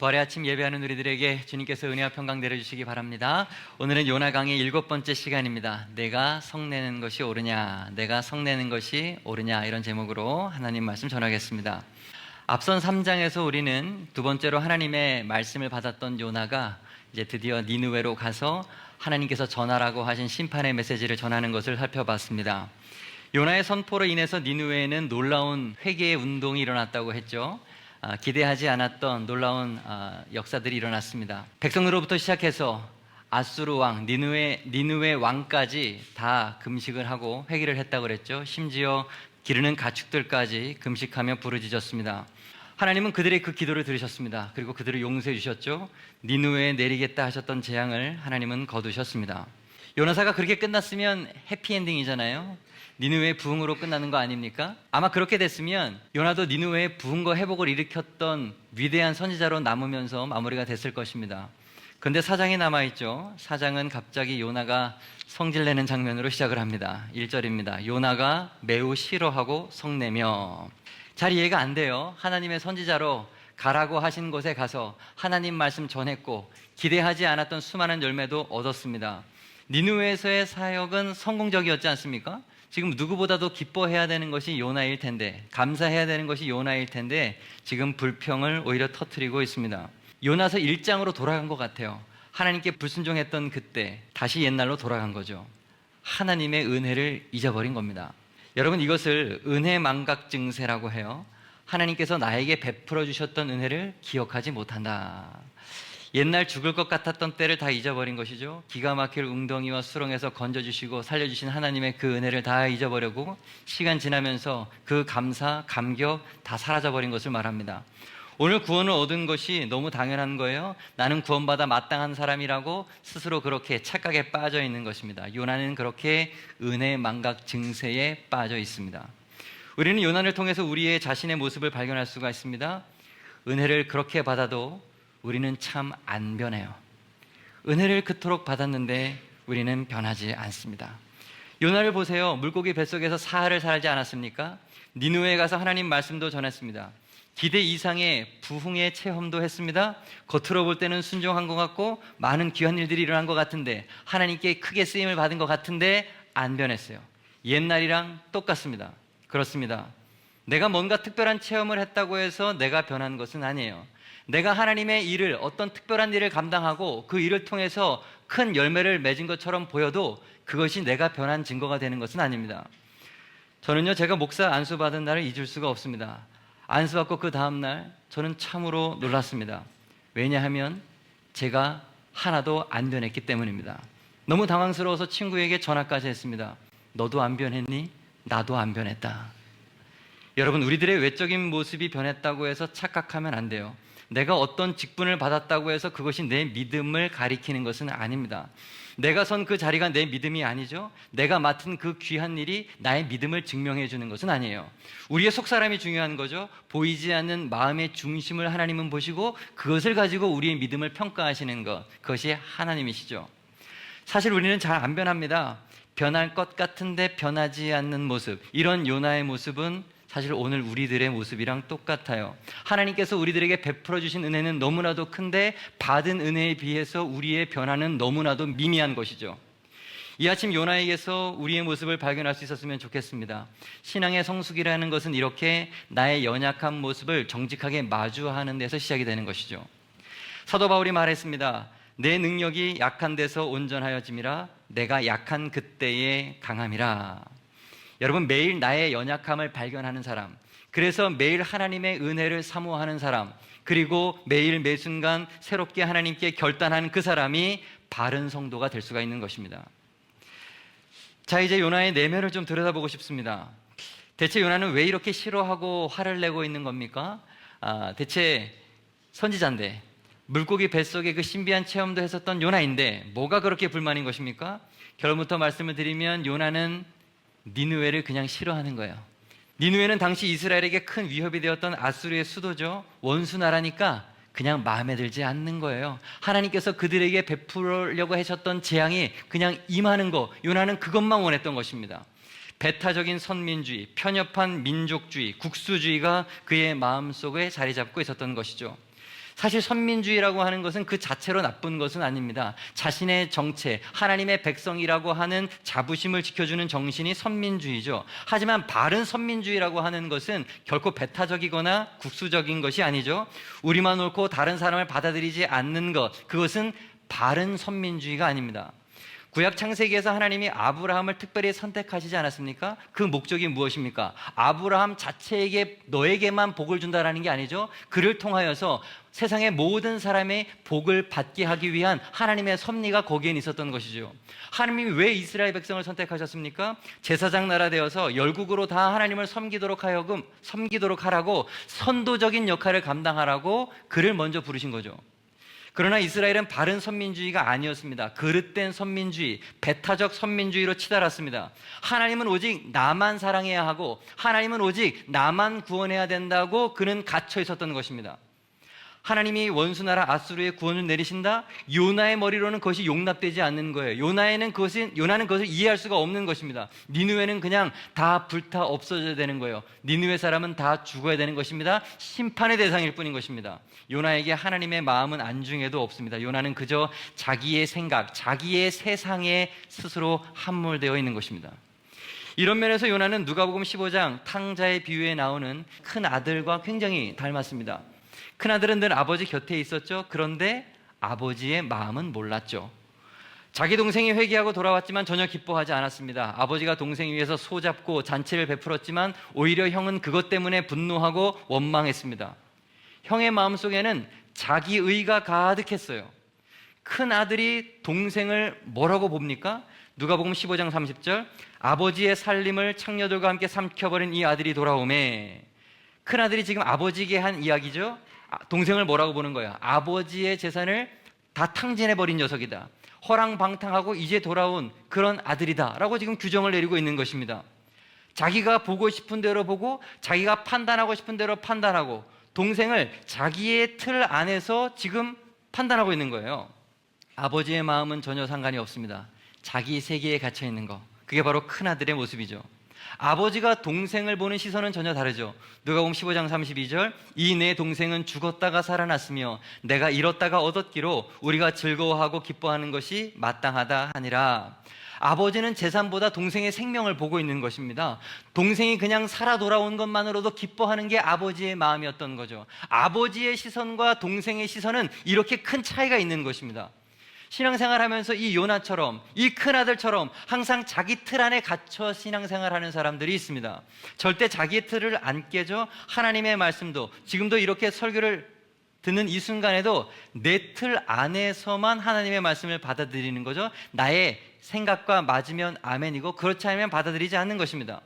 부활의 아침 예배하는 우리들에게 주님께서 은혜와 평강 내려주시기 바랍니다. 오늘은 요나 강의 7번째 시간입니다. 내가 성내는 것이 옳으냐, 내가 성내는 것이 옳으냐, 이런 제목으로 하나님 말씀 전하겠습니다. 앞선 3장에서 우리는 두 번째로 하나님의 말씀을 받았던 요나가 이제 드디어 니느웨로 가서 하나님께서 전하라고 하신 심판의 메시지를 전하는 것을 살펴봤습니다. 요나의 선포로 인해서 니느웨에는 놀라운 회개의 운동이 일어났다고 했죠. 기대하지 않았던 놀라운 역사들이 일어났습니다. 백성으로부터 시작해서 아수르 왕, 니느웨 왕까지 다 금식을 하고 회개를 했다고 그랬죠. 심지어 기르는 가축들까지 금식하며 부르짖었습니다. 하나님은 그들의 그 기도를 들으셨습니다. 그리고 그들을 용서해 주셨죠. 니느웨에 내리겠다 하셨던 재앙을 하나님은 거두셨습니다. 요나사가 그렇게 끝났으면 해피엔딩이잖아요. 니느웨의 부흥으로 끝나는 거 아닙니까? 아마 그렇게 됐으면 요나도 니느웨의 부흥과 회복을 일으켰던 위대한 선지자로 남으면서 마무리가 됐을 것입니다. 그런데 사장이 남아있죠. 사장은 갑자기 요나가 성질내는 장면으로 시작을 합니다. 1절입니다. 요나가 매우 싫어하고 성내며. 잘 이해가 안 돼요. 하나님의 선지자로 가라고 하신 곳에 가서 하나님 말씀 전했고 기대하지 않았던 수많은 열매도 얻었습니다. 니느웨에서의 사역은 성공적이었지 않습니까? 지금 누구보다도 기뻐해야 되는 것이 요나일 텐데, 감사해야 되는 것이 요나일 텐데 지금 불평을 오히려 터뜨리고 있습니다. 요나서 1장으로 돌아간 것 같아요. 하나님께 불순종했던 그때 다시 옛날로 돌아간 거죠. 하나님의 은혜를 잊어버린 겁니다. 여러분, 이것을 은혜 망각 증세라고 해요. 하나님께서 나에게 베풀어 주셨던 은혜를 기억하지 못한다. 옛날 죽을 것 같았던 때를 다 잊어버린 것이죠. 기가 막힐 웅덩이와 수렁에서 건져주시고 살려주신 하나님의 그 은혜를 다 잊어버리고 시간 지나면서 그 감사, 감격 다 사라져버린 것을 말합니다. 오늘 구원을 얻은 것이 너무 당연한 거예요. 나는 구원받아 마땅한 사람이라고 스스로 그렇게 착각에 빠져 있는 것입니다. 요나는 그렇게 은혜 망각 증세에 빠져 있습니다. 우리는 요나를 통해서 우리의 자신의 모습을 발견할 수가 있습니다. 은혜를 그렇게 받아도 우리는 참 안 변해요. 은혜를 그토록 받았는데 우리는 변하지 않습니다. 요나를 보세요. 물고기 뱃속에서 사흘을 살지 않았습니까? 니느웨에 가서 하나님 말씀도 전했습니다. 기대 이상의 부흥의 체험도 했습니다. 겉으로 볼 때는 순종한 것 같고 많은 귀한 일들이 일어난 것 같은데, 하나님께 크게 쓰임을 받은 것 같은데 안 변했어요. 옛날이랑 똑같습니다. 그렇습니다. 내가 뭔가 특별한 체험을 했다고 해서 내가 변한 것은 아니에요. 내가 하나님의 일을, 어떤 특별한 일을 감당하고 그 일을 통해서 큰 열매를 맺은 것처럼 보여도 그것이 내가 변한 증거가 되는 것은 아닙니다. 저는요, 제가 목사 안수 받은 날을 잊을 수가 없습니다. 안수 받고 그 다음날 저는 참으로 놀랐습니다. 왜냐하면 제가 하나도 안 변했기 때문입니다. 너무 당황스러워서 친구에게 전화까지 했습니다. 너도 안 변했니? 나도 안 변했다. 여러분, 우리들의 외적인 모습이 변했다고 해서 착각하면 안 돼요. 내가 어떤 직분을 받았다고 해서 그것이 내 믿음을 가리키는 것은 아닙니다. 내가 선 그 자리가 내 믿음이 아니죠. 내가 맡은 그 귀한 일이 나의 믿음을 증명해 주는 것은 아니에요. 우리의 속사람이 중요한 거죠. 보이지 않는 마음의 중심을 하나님은 보시고 그것을 가지고 우리의 믿음을 평가하시는 것, 그것이 하나님이시죠. 사실 우리는 잘 안 변합니다. 변할 것 같은데 변하지 않는 모습, 이런 요나의 모습은 사실 오늘 우리들의 모습이랑 똑같아요. 하나님께서 우리들에게 베풀어 주신 은혜는 너무나도 큰데 받은 은혜에 비해서 우리의 변화는 너무나도 미미한 것이죠. 이 아침 요나에게서 우리의 모습을 발견할 수 있었으면 좋겠습니다. 신앙의 성숙이라는 것은 이렇게 나의 연약한 모습을 정직하게 마주하는 데서 시작이 되는 것이죠. 사도 바울이 말했습니다. 내 능력이 약한 데서 온전하여짐이라, 내가 약한 그때에 강함이라. 여러분, 매일 나의 연약함을 발견하는 사람, 그래서 매일 하나님의 은혜를 사모하는 사람, 그리고 매일 매순간 새롭게 하나님께 결단하는 그 사람이 바른 성도가 될 수가 있는 것입니다. 자, 이제 요나의 내면을 좀 들여다보고 싶습니다. 대체 요나는 왜 이렇게 싫어하고 화를 내고 있는 겁니까? 대체 선지자인데, 물고기 뱃속에 그 신비한 체험도 했었던 요나인데 뭐가 그렇게 불만인 것입니까? 결론부터 말씀을 드리면 요나는 니느웨를 그냥 싫어하는 거예요. 니느웨는 당시 이스라엘에게 큰 위협이 되었던 아수르의 수도죠. 원수 나라니까 그냥 마음에 들지 않는 거예요. 하나님께서 그들에게 베풀려고 하셨던 재앙이 그냥 임하는 거, 요나는 그것만 원했던 것입니다. 배타적인 선민주의, 편협한 민족주의, 국수주의가 그의 마음속에 자리 잡고 있었던 것이죠. 사실 선민주의라고 하는 것은 그 자체로 나쁜 것은 아닙니다. 자신의 정체, 하나님의 백성이라고 하는 자부심을 지켜주는 정신이 선민주의죠. 하지만 바른 선민주의라고 하는 것은 결코 배타적이거나 국수적인 것이 아니죠. 우리만 옳고 다른 사람을 받아들이지 않는 것, 그것은 바른 선민주의가 아닙니다. 구약 창세기에서 하나님이 아브라함을 특별히 선택하시지 않았습니까? 그 목적이 무엇입니까? 아브라함 자체에게 너에게만 복을 준다라는 게 아니죠. 그를 통하여서 세상의 모든 사람의 복을 받게 하기 위한 하나님의 섭리가 거기에 있었던 것이죠. 하나님이 왜 이스라엘 백성을 선택하셨습니까? 제사장 나라 되어서 열국으로 다 하나님을 섬기도록 하라고 선도적인 역할을 감당하라고 그를 먼저 부르신 거죠. 그러나 이스라엘은 바른 선민주의가 아니었습니다. 그릇된 선민주의, 배타적 선민주의로 치달았습니다. 하나님은 오직 나만 사랑해야 하고 하나님은 오직 나만 구원해야 된다고 그는 갇혀 있었던 것입니다. 하나님이 원수나라 아수르의 구원을 내리신다? 요나의 머리로는 그것이 용납되지 않는 거예요. 요나는 그것을 이해할 수가 없는 것입니다. 니느웨는 그냥 다 불타 없어져야 되는 거예요. 니느웨 사람은 다 죽어야 되는 것입니다. 심판의 대상일 뿐인 것입니다. 요나에게 하나님의 마음은 안중에도 없습니다. 요나는 그저 자기의 생각, 자기의 세상에 스스로 함몰되어 있는 것입니다. 이런 면에서 요나는 누가복음 15장 탕자의 비유에 나오는 큰 아들과 굉장히 닮았습니다. 큰아들은 늘 아버지 곁에 있었죠. 그런데 아버지의 마음은 몰랐죠. 자기 동생이 회개하고 돌아왔지만 전혀 기뻐하지 않았습니다. 아버지가 동생 위해서 소잡고 잔치를 베풀었지만 오히려 형은 그것 때문에 분노하고 원망했습니다. 형의 마음속에는 자기의가 가득했어요. 큰아들이 동생을 뭐라고 봅니까? 누가복음 15장 30절, 아버지의 살림을 창녀들과 함께 삼켜버린 이 아들이 돌아오매. 큰아들이 지금 아버지에게 한 이야기죠. 동생을 뭐라고 보는 거야? 아버지의 재산을 다 탕진해버린 녀석이다. 허랑방탕하고 이제 돌아온 그런 아들이다 라고 지금 규정을 내리고 있는 것입니다. 자기가 보고 싶은 대로 보고 자기가 판단하고 싶은 대로 판단하고 동생을 자기의 틀 안에서 지금 판단하고 있는 거예요. 아버지의 마음은 전혀 상관이 없습니다. 자기 세계에 갇혀 있는 거, 그게 바로 큰아들의 모습이죠. 아버지가 동생을 보는 시선은 전혀 다르죠. 누가복음 15장 32절, 이 내 동생은 죽었다가 살아났으며 내가 잃었다가 얻었기로 우리가 즐거워하고 기뻐하는 것이 마땅하다 하니라. 아버지는 재산보다 동생의 생명을 보고 있는 것입니다. 동생이 그냥 살아 돌아온 것만으로도 기뻐하는 게 아버지의 마음이었던 거죠. 아버지의 시선과 동생의 시선은 이렇게 큰 차이가 있는 것입니다. 신앙생활하면서 이 요나처럼, 이 큰아들처럼 항상 자기 틀 안에 갇혀 신앙생활하는 사람들이 있습니다. 절대 자기의 틀을 안 깨져. 하나님의 말씀도 지금도 이렇게 설교를 듣는 이 순간에도 내 틀 안에서만 하나님의 말씀을 받아들이는 거죠. 나의 생각과 맞으면 아멘이고 그렇지 않으면 받아들이지 않는 것입니다.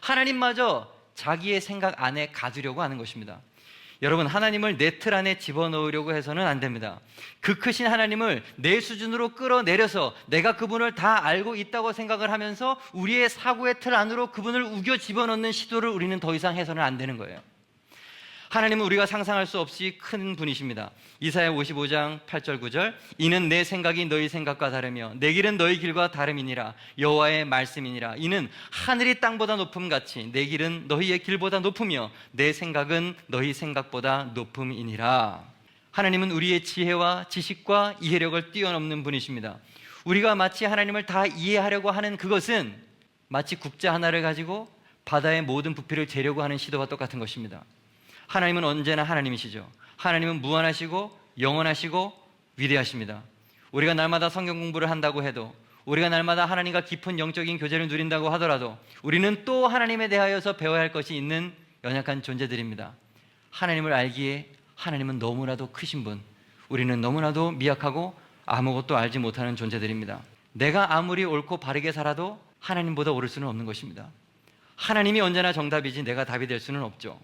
하나님마저 자기의 생각 안에 가두려고 하는 것입니다. 여러분, 하나님을 내 틀 안에 집어넣으려고 해서는 안 됩니다. 그 크신 하나님을 내 수준으로 끌어내려서 내가 그분을 다 알고 있다고 생각을 하면서 우리의 사고의 틀 안으로 그분을 우겨 집어넣는 시도를 우리는 더 이상 해서는 안 되는 거예요. 하나님은 우리가 상상할 수 없이 큰 분이십니다. 이사야 55장 8절 9절, 이는 내 생각이 너희 생각과 다르며 내 길은 너희 길과 다름이니라. 여호와의 말씀이니라. 이는 하늘이 땅보다 높음같이 내 길은 너희의 길보다 높으며 내 생각은 너희 생각보다 높음이니라. 하나님은 우리의 지혜와 지식과 이해력을 뛰어넘는 분이십니다. 우리가 마치 하나님을 다 이해하려고 하는 그것은 마치 국자 하나를 가지고 바다의 모든 부피를 재려고 하는 시도와 똑같은 것입니다. 하나님은 언제나 하나님이시죠. 하나님은 무한하시고 영원하시고 위대하십니다. 우리가 날마다 성경 공부를 한다고 해도, 우리가 날마다 하나님과 깊은 영적인 교제를 누린다고 하더라도 우리는 또 하나님에 대하여서 배워야 할 것이 있는 연약한 존재들입니다. 하나님을 알기에 하나님은 너무나도 크신 분, 우리는 너무나도 미약하고 아무것도 알지 못하는 존재들입니다. 내가 아무리 옳고 바르게 살아도 하나님보다 옳을 수는 없는 것입니다. 하나님이 언제나 정답이지 내가 답이 될 수는 없죠.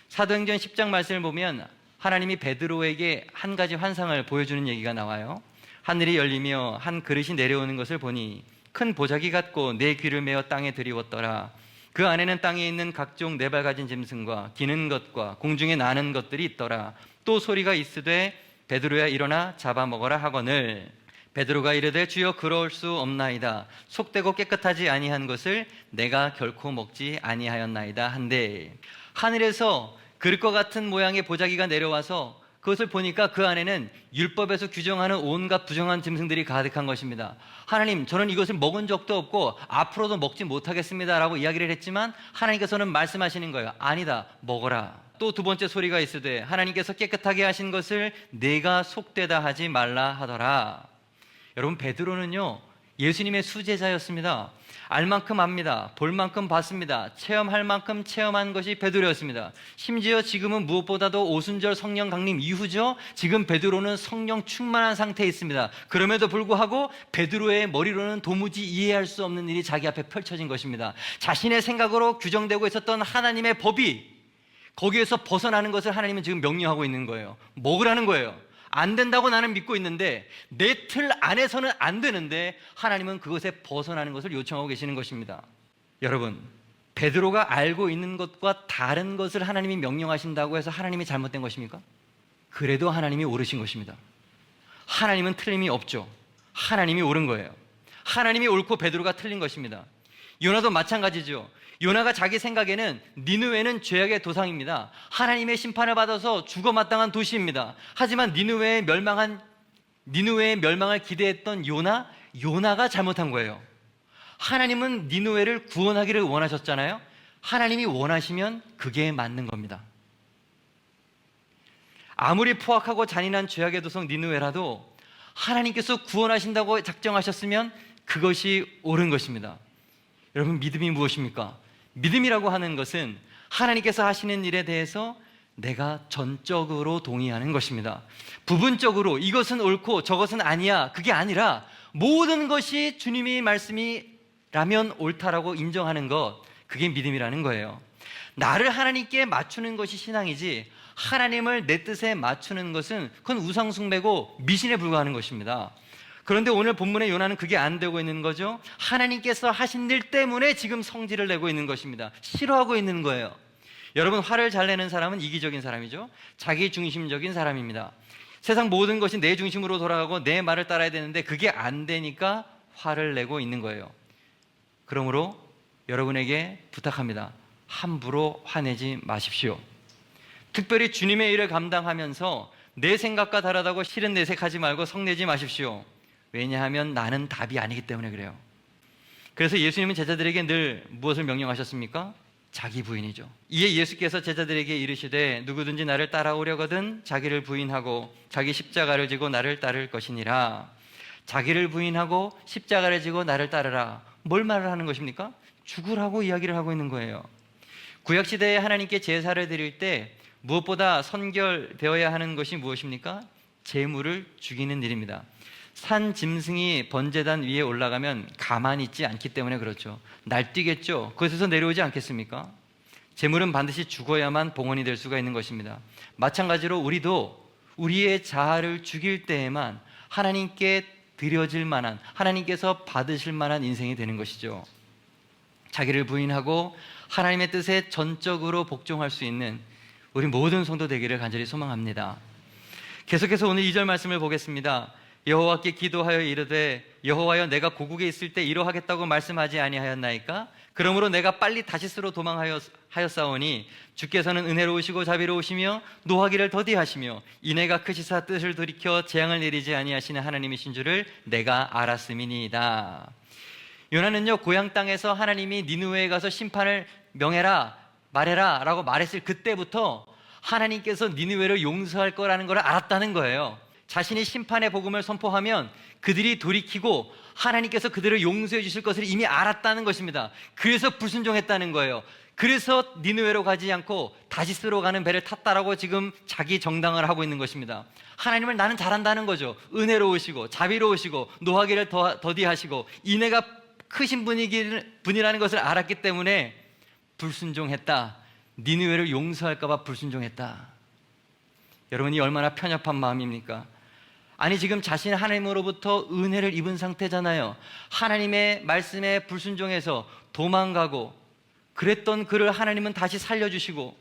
사도행전 10장 말씀을 보면 하나님이 베드로에게 한 가지 환상을 보여주는 얘기가 나와요. 하늘이 열리며 한 그릇이 내려오는 것을 보니 큰 보자기 같고 내 귀를 메어 땅에 들이웠더라. 그 안에는 땅에 있는 각종 네 발 가진 짐승과 기는 것과 공중에 나는 것들이 있더라. 또 소리가 있으되 베드로야 일어나 잡아먹어라 하거늘. 베드로가 이르되 주여 그럴 수 없나이다. 속되고 깨끗하지 아니한 것을 내가 결코 먹지 아니하였나이다 한데, 하늘에서 그릇과 같은 모양의 보자기가 내려와서 그것을 보니까 그 안에는 율법에서 규정하는 온갖 부정한 짐승들이 가득한 것입니다. 하나님, 저는 이것을 먹은 적도 없고 앞으로도 먹지 못하겠습니다 라고 이야기를 했지만 하나님께서는 말씀하시는 거예요. 아니다, 먹어라. 또 두 번째 소리가 있으되 하나님께서 깨끗하게 하신 것을 내가 속되다 하지 말라 하더라. 여러분, 베드로는요 예수님의 수제자였습니다. 알 만큼 압니다. 볼 만큼 봤습니다. 체험할 만큼 체험한 것이 베드로였습니다. 심지어 지금은 무엇보다도 오순절 성령 강림 이후죠. 지금 베드로는 성령 충만한 상태에 있습니다. 그럼에도 불구하고 베드로의 머리로는 도무지 이해할 수 없는 일이 자기 앞에 펼쳐진 것입니다. 자신의 생각으로 규정되고 있었던 하나님의 법이 거기에서 벗어나는 것을 하나님은 지금 명령하고 있는 거예요. 먹으라는 거예요. 안 된다고 나는 믿고 있는데 내 틀 안에서는 안 되는데 하나님은 그것에 벗어나는 것을 요청하고 계시는 것입니다. 여러분, 베드로가 알고 있는 것과 다른 것을 하나님이 명령하신다고 해서 하나님이 잘못된 것입니까? 그래도 하나님이 옳으신 것입니다. 하나님은 틀림이 없죠. 하나님이 옳은 거예요. 하나님이 옳고 베드로가 틀린 것입니다. 요나도 마찬가지죠. 요나가 자기 생각에는 니느웨는 죄악의 도상입니다. 하나님의 심판을 받아서 죽어 마땅한 도시입니다. 하지만 니느웨의 멸망을 기대했던 요나가 잘못한 거예요. 하나님은 니느웨를 구원하기를 원하셨잖아요. 하나님이 원하시면 그게 맞는 겁니다. 아무리 포악하고 잔인한 죄악의 도성 니느웨라도 하나님께서 구원하신다고 작정하셨으면 그것이 옳은 것입니다. 여러분, 믿음이 무엇입니까? 믿음이라고 하는 것은 하나님께서 하시는 일에 대해서 내가 전적으로 동의하는 것입니다. 부분적으로 이것은 옳고 저것은 아니야, 그게 아니라 모든 것이 주님의 말씀이라면 옳다라고 인정하는 것, 그게 믿음이라는 거예요. 나를 하나님께 맞추는 것이 신앙이지 하나님을 내 뜻에 맞추는 것은 그건 우상숭배고 미신에 불과하는 것입니다. 그런데 오늘 본문의 요나는 그게 안 되고 있는 거죠. 하나님께서 하신 일 때문에 지금 성질을 내고 있는 것입니다. 싫어하고 있는 거예요. 여러분, 화를 잘 내는 사람은 이기적인 사람이죠. 자기 중심적인 사람입니다. 세상 모든 것이 내 중심으로 돌아가고 내 말을 따라야 되는데 그게 안 되니까 화를 내고 있는 거예요. 그러므로 여러분에게 부탁합니다. 함부로 화내지 마십시오. 특별히 주님의 일을 감당하면서 내 생각과 다르다고 싫은 내색하지 말고 성내지 마십시오. 왜냐하면 나는 답이 아니기 때문에 그래요. 그래서 예수님은 제자들에게 늘 무엇을 명령하셨습니까? 자기 부인이죠. 이에 예수께서 제자들에게 이르시되 누구든지 나를 따라오려거든 자기를 부인하고 자기 십자가를 지고 나를 따를 것이니라. 자기를 부인하고 십자가를 지고 나를 따르라. 뭘 말을 하는 것입니까? 죽으라고 이야기를 하고 있는 거예요. 구약시대에 하나님께 제사를 드릴 때 무엇보다 선결되어야 하는 것이 무엇입니까? 제물을 죽이는 일입니다. 산 짐승이 번제단 위에 올라가면 가만히 있지 않기 때문에 그렇죠. 날뛰겠죠. 그것에서 내려오지 않겠습니까? 제물은 반드시 죽어야만 봉헌이 될 수가 있는 것입니다. 마찬가지로 우리도 우리의 자아를 죽일 때에만 하나님께 드려질 만한, 하나님께서 받으실 만한 인생이 되는 것이죠. 자기를 부인하고 하나님의 뜻에 전적으로 복종할 수 있는 우리 모든 성도 되기를 간절히 소망합니다. 계속해서 오늘 2절 말씀을 보겠습니다. 여호와께 기도하여 이르되 여호와여 내가 고국에 있을 때 이러하겠다고 말씀하지 아니하였나이까? 그러므로 내가 빨리 다시스로 도망하였사오니 주께서는 은혜로우시고 자비로우시며 노하기를 더디하시며 인애가 크시사 뜻을 돌이켜 재앙을 내리지 아니하시는 하나님이신 줄을 내가 알았음이니이다. 요나는요, 고향 땅에서 하나님이 니느웨에 가서 심판을 명해라, 말해라 라고 말했을 그때부터 하나님께서 니느웨를 용서할 거라는 걸 알았다는 거예요. 자신이 심판의 복음을 선포하면 그들이 돌이키고 하나님께서 그들을 용서해 주실 것을 이미 알았다는 것입니다. 그래서 불순종했다는 거예요. 그래서 니느웨로 가지 않고 다시스로 가는 배를 탔다라고 지금 자기 정당을 하고 있는 것입니다. 하나님을 나는 잘한다는 거죠. 은혜로우시고 자비로우시고 노하기를 더디하시고 인애가 크신 분이라는 것을 알았기 때문에 불순종했다. 니느웨를 용서할까 봐 불순종했다. 여러분이 얼마나 편협한 마음입니까? 아니, 지금 자신 하나님으로부터 은혜를 입은 상태잖아요. 하나님의 말씀에 불순종해서 도망가고 그랬던 그를 하나님은 다시 살려주시고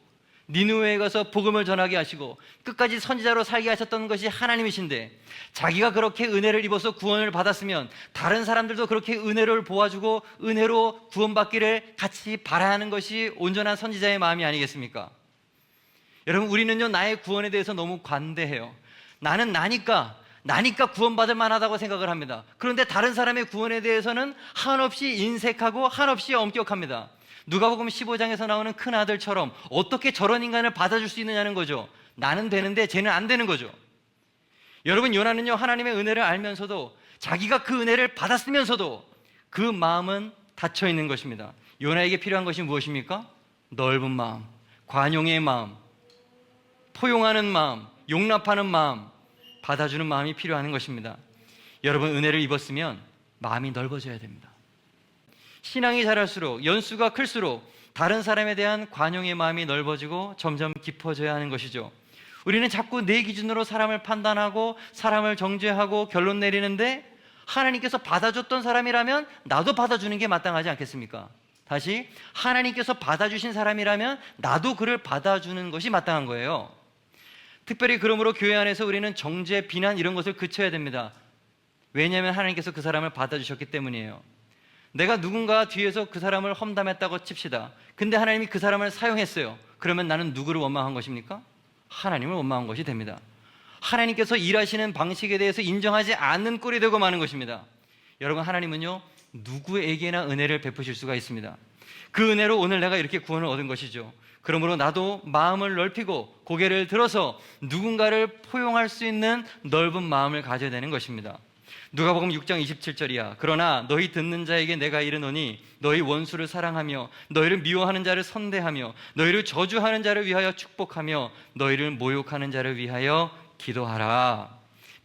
니느웨에 가서 복음을 전하게 하시고 끝까지 선지자로 살게 하셨던 것이 하나님이신데, 자기가 그렇게 은혜를 입어서 구원을 받았으면 다른 사람들도 그렇게 은혜를 보아주고 은혜로 구원받기를 같이 바라야 하는 것이 온전한 선지자의 마음이 아니겠습니까? 여러분, 우리는요, 나의 구원에 대해서 너무 관대해요. 나는 나니까 구원받을 만하다고 생각을 합니다. 그런데 다른 사람의 구원에 대해서는 한없이 인색하고 한없이 엄격합니다. 누가복음 15장에서 나오는 큰 아들처럼 어떻게 저런 인간을 받아줄 수 있느냐는 거죠. 나는 되는데 쟤는 안 되는 거죠. 여러분, 요나는요, 하나님의 은혜를 알면서도, 자기가 그 은혜를 받았으면서도 그 마음은 닫혀 있는 것입니다. 요나에게 필요한 것이 무엇입니까? 넓은 마음, 관용의 마음, 포용하는 마음, 용납하는 마음, 받아주는 마음이 필요한 것입니다. 여러분, 은혜를 입었으면 마음이 넓어져야 됩니다. 신앙이 자랄수록, 연수가 클수록 다른 사람에 대한 관용의 마음이 넓어지고 점점 깊어져야 하는 것이죠. 우리는 자꾸 내 기준으로 사람을 판단하고 사람을 정죄하고 결론 내리는데, 하나님께서 받아줬던 사람이라면 나도 받아주는 게 마땅하지 않겠습니까? 다시, 하나님께서 받아주신 사람이라면 나도 그를 받아주는 것이 마땅한 거예요. 특별히 그러므로 교회 안에서 우리는 정죄, 비난 이런 것을 그쳐야 됩니다. 왜냐하면 하나님께서 그 사람을 받아주셨기 때문이에요. 내가 누군가 뒤에서 그 사람을 험담했다고 칩시다. 근데 하나님이 그 사람을 사용했어요. 그러면 나는 누구를 원망한 것입니까? 하나님을 원망한 것이 됩니다. 하나님께서 일하시는 방식에 대해서 인정하지 않는 꼴이 되고 마는 것입니다. 여러분, 하나님은요, 누구에게나 은혜를 베푸실 수가 있습니다. 그 은혜로 오늘 내가 이렇게 구원을 얻은 것이죠. 그러므로 나도 마음을 넓히고 고개를 들어서 누군가를 포용할 수 있는 넓은 마음을 가져야 되는 것입니다. 누가복음 6장 27절이야. 그러나 너희 듣는 자에게 내가 이르노니 너희 원수를 사랑하며 너희를 미워하는 자를 선대하며 너희를 저주하는 자를 위하여 축복하며 너희를 모욕하는 자를 위하여 기도하라.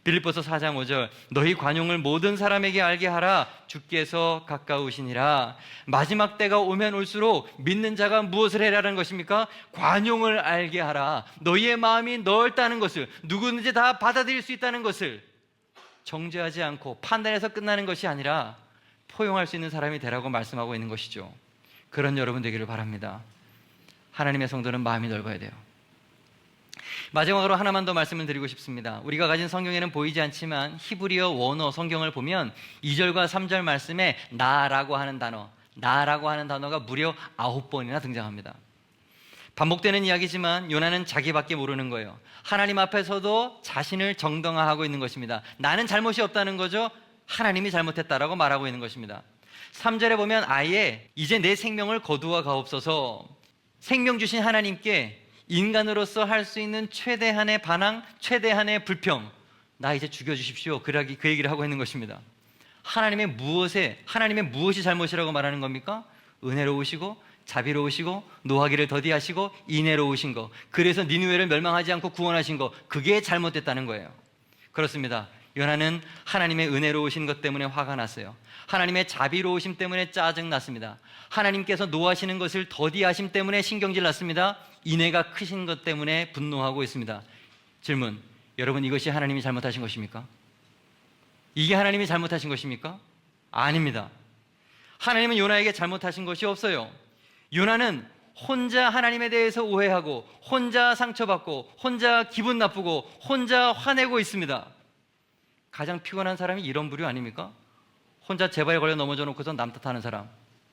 빌립보서 4장 5절, 너희 관용을 모든 사람에게 알게 하라. 주께서 가까우시니라. 마지막 때가 오면 올수록 믿는 자가 무엇을 해라는 것입니까? 관용을 알게 하라. 너희의 마음이 넓다는 것을, 누구든지 다 받아들일 수 있다는 것을, 정죄하지 않고 판단해서 끝나는 것이 아니라 포용할 수 있는 사람이 되라고 말씀하고 있는 것이죠. 그런 여러분 되기를 바랍니다. 하나님의 성도는 마음이 넓어야 돼요. 마지막으로 하나만 더 말씀을 드리고 싶습니다. 우리가 가진 성경에는 보이지 않지만 히브리어 원어 성경을 보면 2절과 3절 말씀에 나라고 하는 단어가 무려 9번이나 등장합니다. 반복되는 이야기지만 요나는 자기밖에 모르는 거예요. 하나님 앞에서도 자신을 정당화하고 있는 것입니다. 나는 잘못이 없다는 거죠. 하나님이 잘못했다라고 말하고 있는 것입니다. 3절에 보면 아예 이제 내 생명을 거두어 가옵소서, 생명 주신 하나님께 인간으로서 할 수 있는 최대한의 반항, 최대한의 불평, 나 이제 죽여주십시오, 그 얘기를 하고 있는 것입니다. 하나님의 무엇이 잘못이라고 말하는 겁니까? 은혜로우시고 자비로우시고 노하기를 더디하시고 인애로우신 거, 그래서 니느웨를 멸망하지 않고 구원하신 거, 그게 잘못됐다는 거예요. 그렇습니다. 요나는 하나님의 은혜로우신 것 때문에 화가 났어요. 하나님의 자비로우심 때문에 짜증났습니다. 하나님께서 노하시는 것을 더디하심 때문에 신경질 났습니다. 인애가 크신 것 때문에 분노하고 있습니다. 질문, 여러분, 이것이 하나님이 잘못하신 것입니까? 이게 하나님이 잘못하신 것입니까? 아닙니다. 하나님은 요나에게 잘못하신 것이 없어요. 요나는 혼자 하나님에 대해서 오해하고 혼자 상처받고 혼자 기분 나쁘고 혼자 화내고 있습니다. 가장 피곤한 사람이 이런 부류 아닙니까? 혼자 재발에 걸려 넘어져 놓고서 남 탓하는 사람.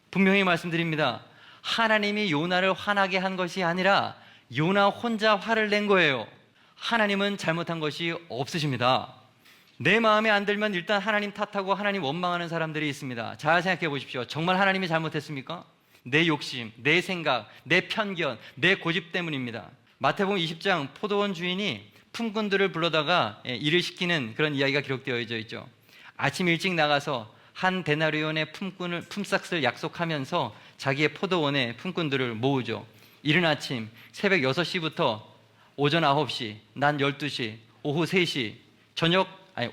분명히 말씀드립니다. 하나님이 요나를 화나게 한 것이 아니라 요나 혼자 화를 낸 거예요. 하나님은 잘못한 것이 없으십니다. 내 마음에 안 들면 일단 하나님 탓하고 하나님 원망하는 사람들이 있습니다. 잘 생각해 보십시오. 정말 하나님이 잘못했습니까? 내 욕심, 내 생각, 내 편견, 내 고집 때문입니다. 마태복음 20장 포도원 주인이 품꾼들을 불러다가 일을 시키는 그런 이야기가 기록되어 있죠. 아침 일찍 나가서 한 데나리온의 품삯을 약속하면서 자기의 포도원에 품꾼들을 모으죠. 이른 아침 새벽 6시부터 오전 9시, 낮 12시, 오후 3시,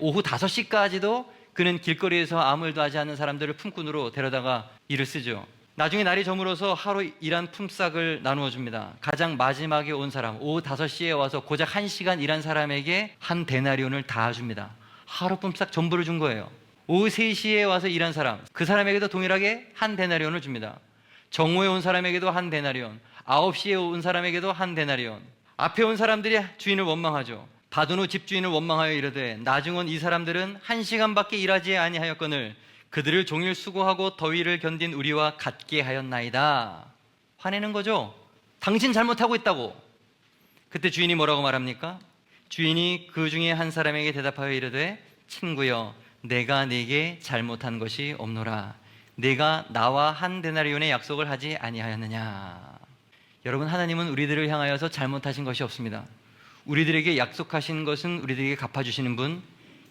오후 5시까지도 그는 길거리에서 아무 일도 하지 않는 사람들을 품꾼으로 데려다가 일을 쓰죠. 나중에 날이 저물어서 하루 일한 품삯을 나누어 줍니다. 가장 마지막에 온 사람, 오후 5시에 와서 고작 1시간 일한 사람에게 한 데나리온을 다 줍니다. 하루 품삯 전부를 준 거예요. 오후 3시에 와서 일한 사람, 그 사람에게도 동일하게 한 데나리온을 줍니다. 정오에 온 사람에게도 한 데나리온, 9시에 온 사람에게도 한 데나리온. 앞에 온 사람들이 주인을 원망하죠. 받은 후 집주인을 원망하여 이르되 나중 이 사람들은 1시간밖에 일하지 아니하였거늘 그들을 종일 수고하고 더위를 견딘 우리와 같게 하였나이다. 화내는 거죠. 당신 잘못하고 있다고. 그때 주인이 뭐라고 말합니까? 주인이 그 중에 한 사람에게 대답하여 이르되 친구여 내가 네게 잘못한 것이 없노라. 내가 나와 한 데나리온의 약속을 하지 아니하였느냐. 여러분, 하나님은 우리들을 향하여서 잘못하신 것이 없습니다. 우리들에게 약속하신 것은 우리들에게 갚아주시는 분,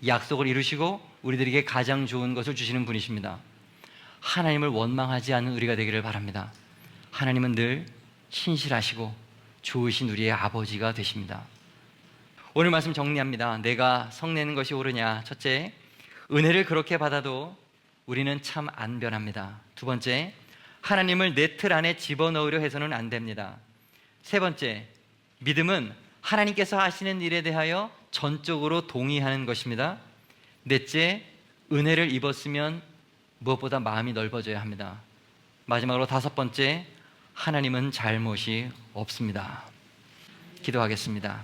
약속을 이루시고 우리들에게 가장 좋은 것을 주시는 분이십니다. 하나님을 원망하지 않는 우리가 되기를 바랍니다. 하나님은 늘 신실하시고 좋으신 우리의 아버지가 되십니다. 오늘 말씀 정리합니다. 내가 성내는 것이 옳으냐? 첫째, 은혜를 그렇게 받아도 우리는 참 안 변합니다. 두 번째, 하나님을 내 틀 안에 집어넣으려 해서는 안 됩니다. 세 번째, 믿음은 하나님께서 하시는 일에 대하여 전적으로 동의하는 것입니다. 넷째, 은혜를 입었으면 무엇보다 마음이 넓어져야 합니다. 마지막으로 다섯 번째, 하나님은 잘못이 없습니다. 기도하겠습니다.